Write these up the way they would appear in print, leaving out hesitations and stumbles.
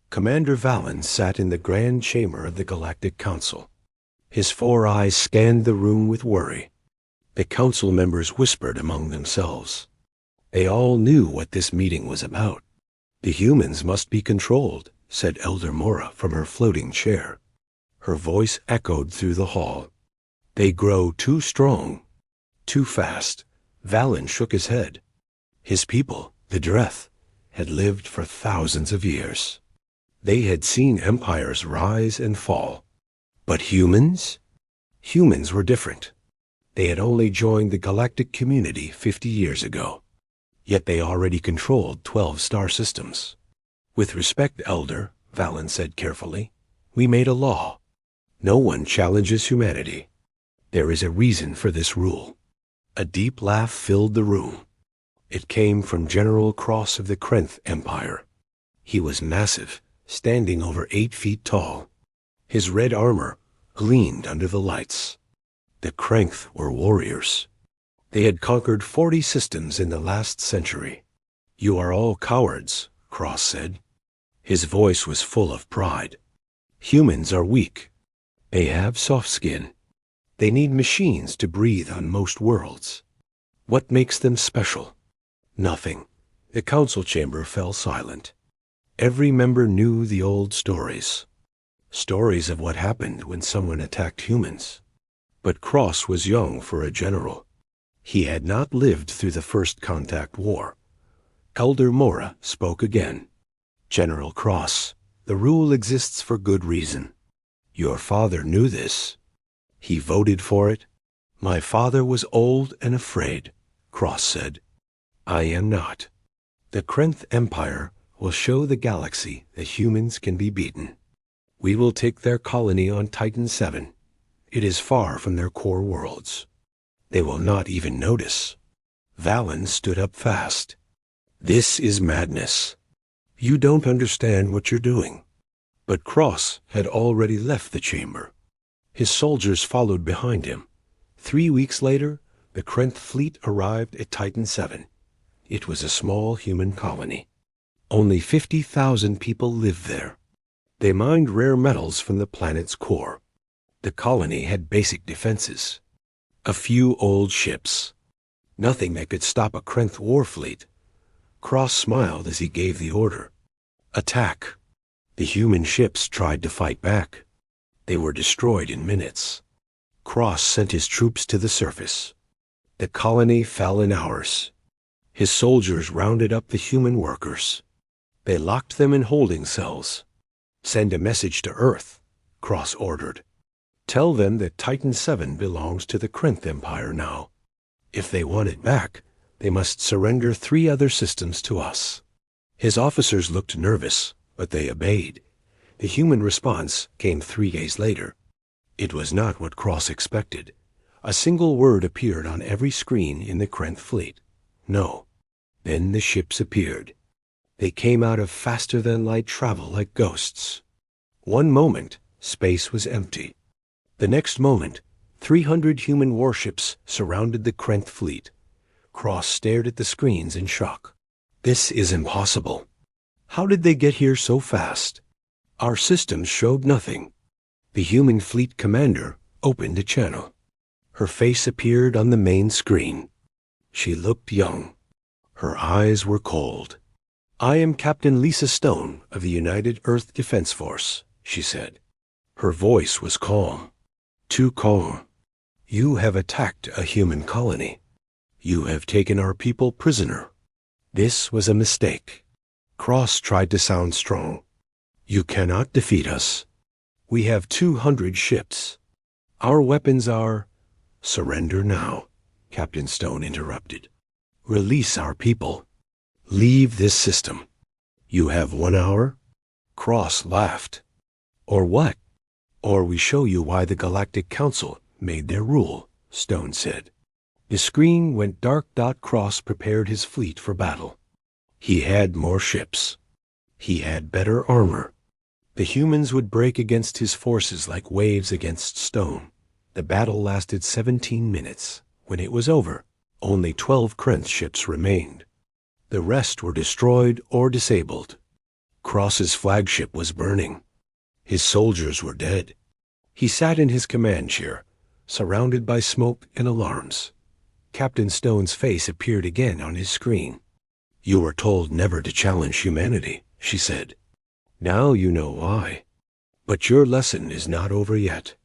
Commander Valen sat in the grand chamber of the Galactic Council. His 4 eyes scanned the room with worry. The council members whispered among themselves. They all knew what this meeting was about. "The humans must be controlled," said Elder Mora from her floating chair. Her voice echoed through the hall. "They grow too strong, too fast." Valen shook his head. His people, the Dreth, had lived for thousands of years. They had seen empires rise and fall. But humans? Humans were different. They had only joined the galactic community 50 years ago. Yet they already controlled 12 star systems. "With respect, Elder," Valen said carefully, "we made a law. No one challenges humanity. There is a reason for this rule." A deep laugh filled the room. It came from General Cross of the Krenth Empire. He was massive, standing over 8 feet tall. His red armor gleamed under the lights. The Krenth were warriors. They had conquered 40 systems in the last century. "You are all cowards," Cross said. His voice was full of pride. "Humans are weak. They have soft skin. They need machines to breathe on most worlds. What makes them special? Nothing." The council chamber fell silent. Every member knew the old stories. Stories of what happened when someone attacked humans. But Cross was young for a general. He had not lived through the First Contact War. Elder Mora spoke again. "General Cross, the rule exists for good reason. Your father knew this. He voted for it." "My father was old and afraid," Cross said. "I am not. The Krenth Empire will show the galaxy that humans can be beaten. We will take their colony on Titan 7. It is far from their core worlds. They will not even notice." Valen stood up fast. "This is madness. You don't understand what you're doing." But Cross had already left the chamber. His soldiers followed behind him. 3 weeks later, the Krenth fleet arrived at Titan 7. It was a small human colony. Only 50,000 people lived there. They mined rare metals from the planet's core. The colony had basic defenses. A few old ships. Nothing that could stop a Krenth war fleet. Cross smiled as he gave the order. "Attack." The human ships tried to fight back. They were destroyed in minutes. Cross sent his troops to the surface. The colony fell in hours. His soldiers rounded up the human workers. They locked them in holding cells. "Send a message to Earth," Cross ordered. "Tell them that Titan 7 belongs to the Krenth Empire now. If they want it back, they must surrender 3 other systems to us." His officers looked nervous, but they obeyed. The human response came 3 days later. It was not what Cross expected. A single word appeared on every screen in the Krenth fleet. "No." Then the ships appeared. They came out of faster-than-light travel like ghosts. One moment, space was empty. The next moment, 300 human warships surrounded the Krenth fleet. Cross stared at the screens in shock. "This is impossible. How did they get here so fast? Our systems showed nothing." The human fleet commander opened a channel. Her face appeared on the main screen. She looked young. Her eyes were cold. "I am Captain Lisa Stone of the United Earth Defense Force," she said. Her voice was calm. Too calm. "You have attacked a human colony. You have taken our people prisoner. This was a mistake." Cross tried to sound strong. "You cannot defeat us. We have 200 ships. Our weapons are—" "Surrender now," Captain Stone interrupted. "Release our people. Leave this system. You have 1 hour?" Cross laughed. "Or what?" "Or we show you why the Galactic Council made their rule," Stone said. The screen went dark. Cross prepared his fleet for battle. He had more ships. He had better armor. The humans would break against his forces like waves against stone. The battle lasted 17 minutes. When it was over, only 12 Krenth ships remained. The rest were destroyed or disabled. Cross's flagship was burning. His soldiers were dead. He sat in his command chair, surrounded by smoke and alarms. Captain Stone's face appeared again on his screen. "You were told never to challenge humanity," she said. "Now you know why. But your lesson is not over yet.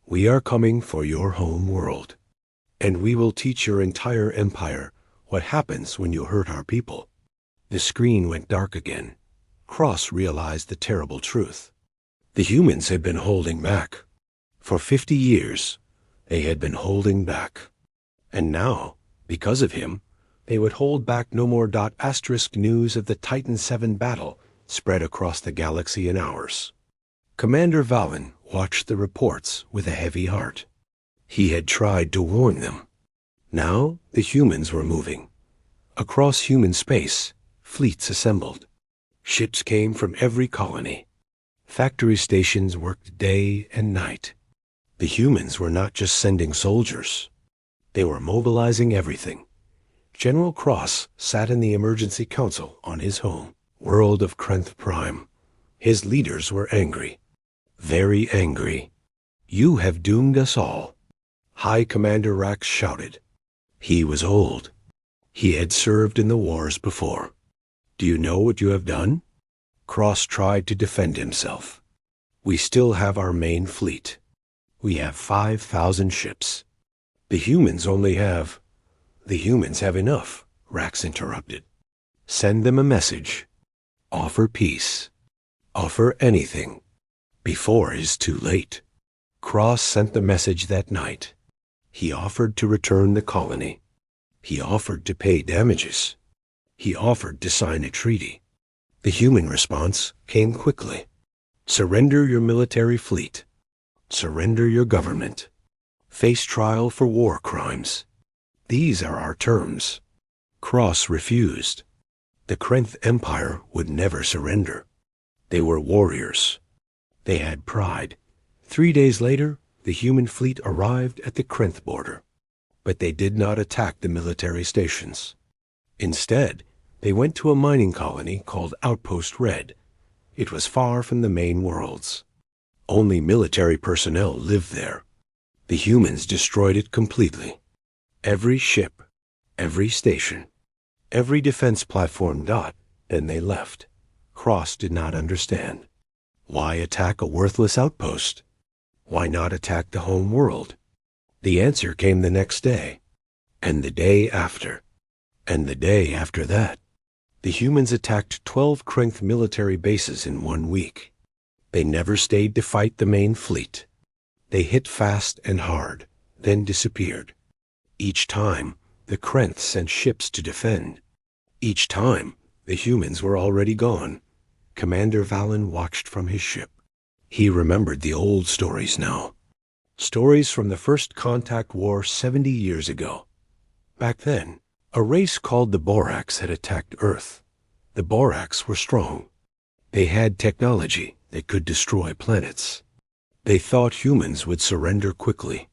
We are coming for your home world, and we will teach your entire empire what happens when you hurt our people." The screen went dark again. Cross realized the terrible truth. The humans had been holding back. For 50 years, they had been holding back. And now, because of him, they would hold back no more. News of the Titan VII battle spread across the galaxy in hours. Commander Valen watched the reports with a heavy heart. He had tried to warn them. Now the humans were moving. Across human space, fleets assembled. Ships came from every colony. Factory stations worked day and night. The humans were not just sending soldiers. They were mobilizing everything. General Cross sat in the emergency council on his home world of Krenth Prime. His leaders were angry. Very angry. "You have doomed us all." High Commander Rax shouted. He was old. He had served in the wars before. "Do you know what you have done?" Cross tried to defend himself. "We still have our main fleet. We have 5,000 ships. The humans only have—" "The humans have enough," Rax interrupted. "Send them a message. Offer peace. Offer anything. Before it is too late." Cross sent the message that night. He offered to return the colony. He offered to pay damages. He offered to sign a treaty. The human response came quickly. "Surrender your military fleet. Surrender your government. Face trial for war crimes. These are our terms." Cross refused. The Krenth Empire would never surrender. They were warriors. They had pride. 3 days later, the human fleet arrived at the Krenth border. But they did not attack the military stations. Instead, they went to a mining colony called Outpost Red. It was far from the main worlds. Only military personnel lived there. The humans destroyed it completely. Every ship, every station, every defense platform. Then they left. Cross did not understand. Why attack a worthless outpost? Why not attack the home world? The answer came the next day, and the day after, and the day after that. The humans attacked 12 Krenth military bases in 1 week. They never stayed to fight the main fleet. They hit fast and hard, then disappeared. Each time, the Krenth sent ships to defend. Each time, the humans were already gone. Commander Valen watched from his ship. He remembered the old stories now. Stories from the First Contact War 70 years ago. Back then, a race called the Borax had attacked Earth. The Borax were strong. They had technology that could destroy planets. They thought humans would surrender quickly.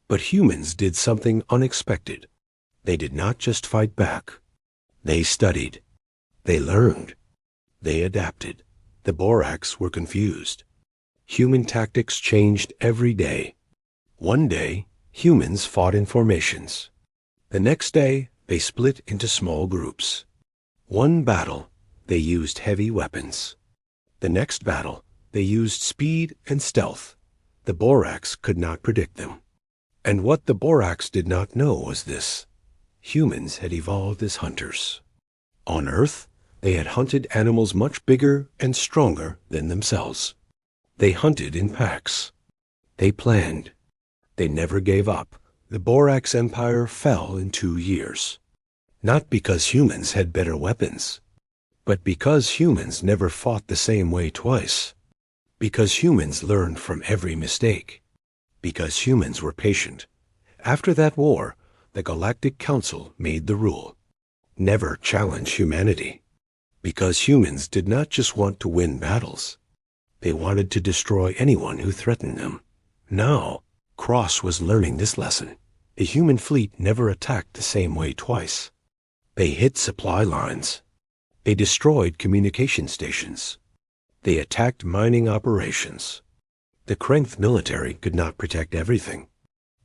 But humans did something unexpected. They did not just fight back. They studied. They learned. They adapted. The Borax were confused. Human tactics changed every day. One day, humans fought in formations. The next day, they split into small groups. One battle, they used heavy weapons. The next battle, they used speed and stealth. The Borax could not predict them. And what the Borax did not know was this: humans had evolved as hunters. On Earth, they had hunted animals much bigger and stronger than themselves. They hunted in packs. They planned. They never gave up. The Borax Empire fell in 2 years. Not because humans had better weapons, but because humans never fought the same way twice. Because humans learned from every mistake. Because humans were patient. After that war, the Galactic Council made the rule: never challenge humanity. Because humans did not just want to win battles. They wanted to destroy anyone who threatened them. Now, Cross was learning this lesson. The human fleet never attacked the same way twice. They hit supply lines. They destroyed communication stations. They attacked mining operations. The Krenth military could not protect everything.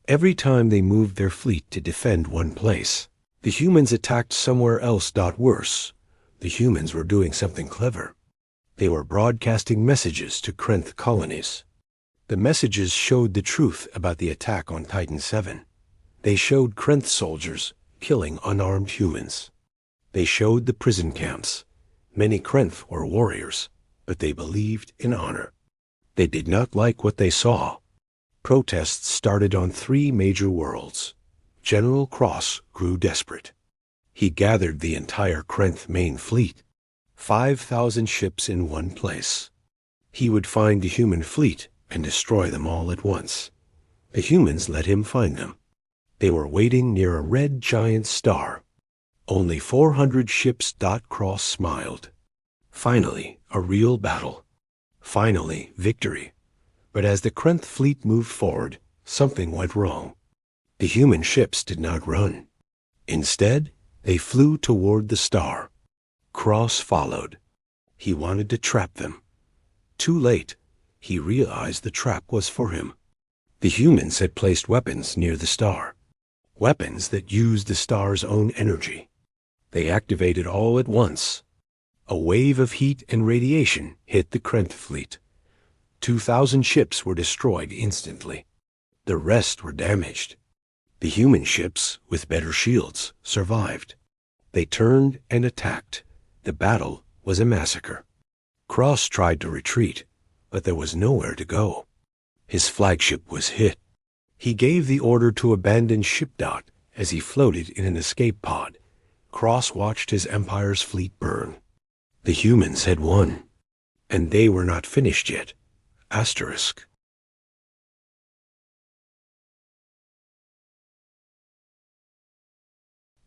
Every time they moved their fleet to defend one place, the humans attacked somewhere else. Worse, the humans were doing something clever. They were broadcasting messages to Krenth colonies. The messages showed the truth about the attack on Titan 7. They showed Krenth soldiers killing unarmed humans. They showed the prison camps. Many Krenth were warriors, but they believed in honor. They did not like what they saw. Protests started on 3 major worlds. General Cross grew desperate. He gathered the entire Krenth main fleet, 5,000 ships in one place. He would find the human fleet and destroy them all at once. The humans let him find them. They were waiting near a red giant star. Only 400 ships. Cross smiled. Finally, a real battle. Finally, victory. But as the Krenth fleet moved forward, something went wrong. The human ships did not run. Instead, they flew toward the star. Cross followed. He wanted to trap them. Too late, he realized the trap was for him. The humans had placed weapons near the star. Weapons that used the star's own energy. They activated all at once. A wave of heat and radiation hit the Krenth fleet. 2,000 ships were destroyed instantly. The rest were damaged. The human ships, with better shields, survived. They turned and attacked. The battle was a massacre. Cross tried to retreat, but there was nowhere to go. His flagship was hit. He gave the order to abandon ship. As he floated in an escape pod, Cross watched his empire's fleet burn. The humans had won, and they were not finished yet. Asterisk.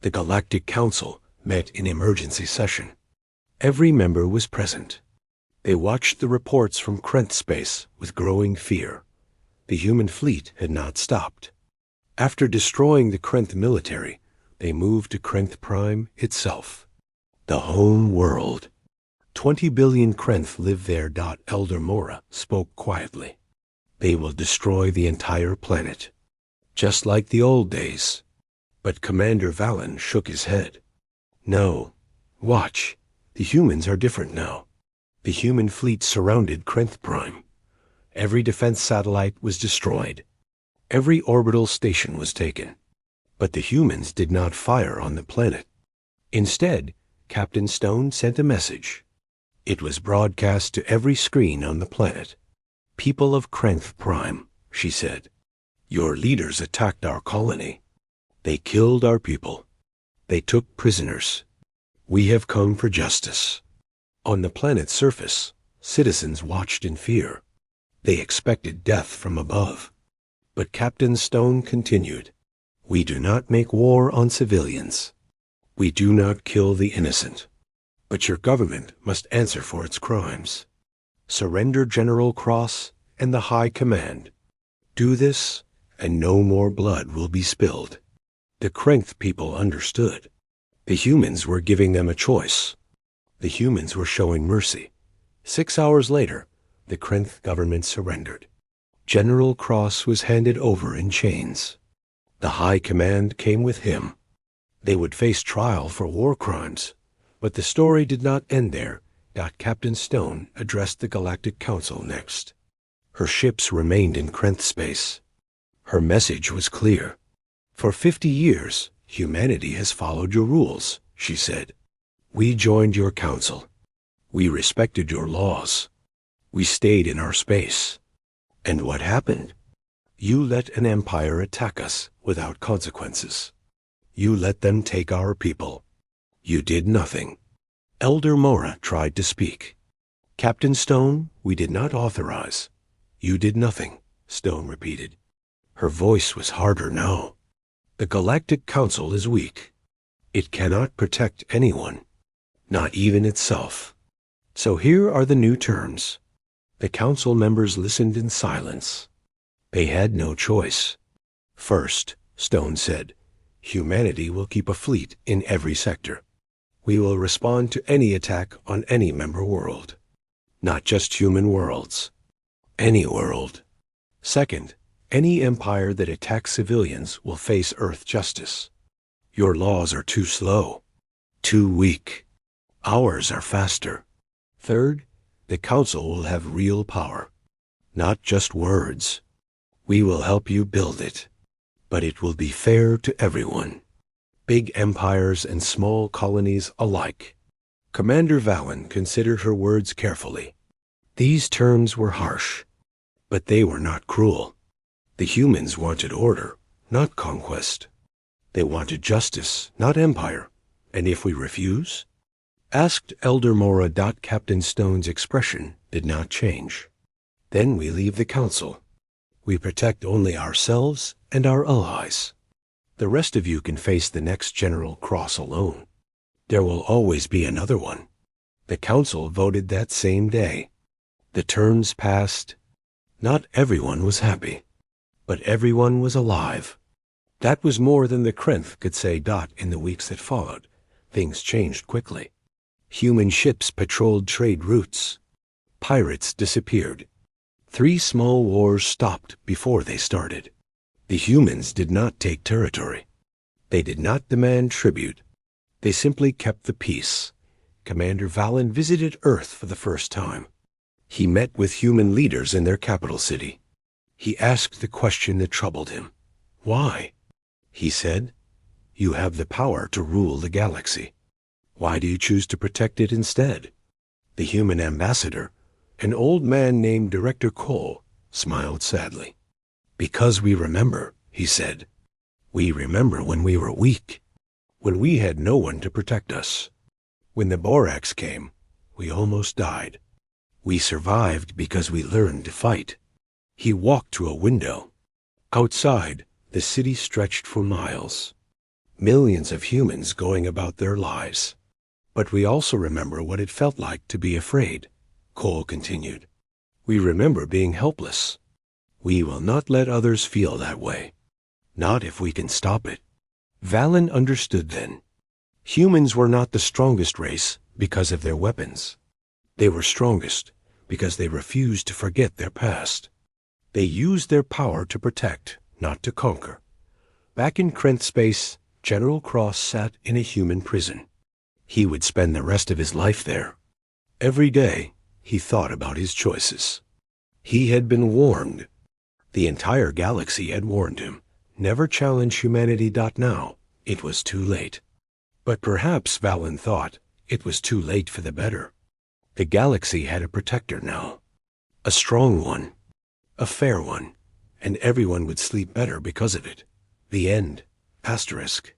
The Galactic Council met in emergency session. Every member was present. They watched the reports from Krenth space with growing fear. The human fleet had not stopped. After destroying the Krenth military, they moved to Krenth Prime itself. The home world. 20 billion Krenth live there. Elder Mora spoke quietly. They will destroy the entire planet, just like the old days. But Commander Valen shook his head. No, watch. The humans are different now. The human fleet surrounded Krenth Prime. Every defense satellite was destroyed. Every orbital station was taken. But the humans did not fire on the planet. Instead, Captain Stone sent a message. It was broadcast to every screen on the planet. People of Krenth Prime, she said, your leaders attacked our colony. They killed our people. They took prisoners. We have come for justice. On the planet's surface, citizens watched in fear. They expected death from above. But Captain Stone continued, we do not make war on civilians. We do not kill the innocent. But your government must answer for its crimes. Surrender General Cross and the High Command. Do this, and no more blood will be spilled. The Krenth people understood. The humans were giving them a choice. The humans were showing mercy. 6 hours later, the Krenth government surrendered. General Cross was handed over in chains. The High Command came with him. They would face trial for war crimes. But the story did not end there. Captain Stone addressed the Galactic Council next. Her ships remained in Krenth space. Her message was clear. For 50 years, humanity has followed your rules, she said. We joined your council. We respected your laws. We stayed in our space. And what happened? You let an empire attack us without consequences. You let them take our people. You did nothing. Elder Mora tried to speak. Captain Stone, we did not authorize. You did nothing, Stone repeated. Her voice was harder now. The Galactic Council is weak. It cannot protect anyone, not even itself. So here are the new terms. The council members listened in silence. They had no choice. First, Stone said, humanity will keep a fleet in every sector. We will respond to any attack on any member world. Not just human worlds. Any world. Second, any empire that attacks civilians will face Earth justice. Your laws are too slow, too weak. Ours are faster. Third, the Council will have real power, not just words. We will help you build it, but it will be fair to everyone, big empires and small colonies alike. Commander Valen considered her words carefully. These terms were harsh, but they were not cruel. The humans wanted order, not conquest. They wanted justice, not empire. And if we refuse? Asked Elder Mora. Captain Stone's expression did not change. Then we leave the Council. We protect only ourselves and our allies. The rest of you can face the next General Cross alone. There will always be another one. The Council voted that same day. The terms passed. Not everyone was happy, but everyone was alive. That was more than the Krenth could say. In the weeks that followed, things changed quickly. Human ships patrolled trade routes. Pirates disappeared. 3 small wars stopped before they started. The humans did not take territory. They did not demand tribute. They simply kept the peace. Commander Valen visited Earth for the first time. He met with human leaders in their capital city. He asked the question that troubled him. Why? He said, "You have the power to rule the galaxy. Why do you choose to protect it instead?" The human ambassador, an old man named Director Cole, smiled sadly. "Because we remember," he said. "We remember when we were weak, when we had no one to protect us. When the Borax came, we almost died. We survived because we learned to fight." He walked to a window. Outside, the city stretched for miles. Millions of humans going about their lives. "But we also remember what it felt like to be afraid," Cole continued. "We remember being helpless. We will not let others feel that way. Not if we can stop it." Valen understood then. Humans were not the strongest race because of their weapons. They were strongest because they refused to forget their past. They used their power to protect, not to conquer. Back in Krenth space, General Cross sat in a human prison. He would spend the rest of his life there. Every day, he thought about his choices. He had been warned. The entire galaxy had warned him. Never challenge humanity. Now, it was too late. But perhaps, Valen thought, it was too late for the better. The galaxy had a protector now. A strong one. A fair one. And everyone would sleep better because of it. The end. Asterisk.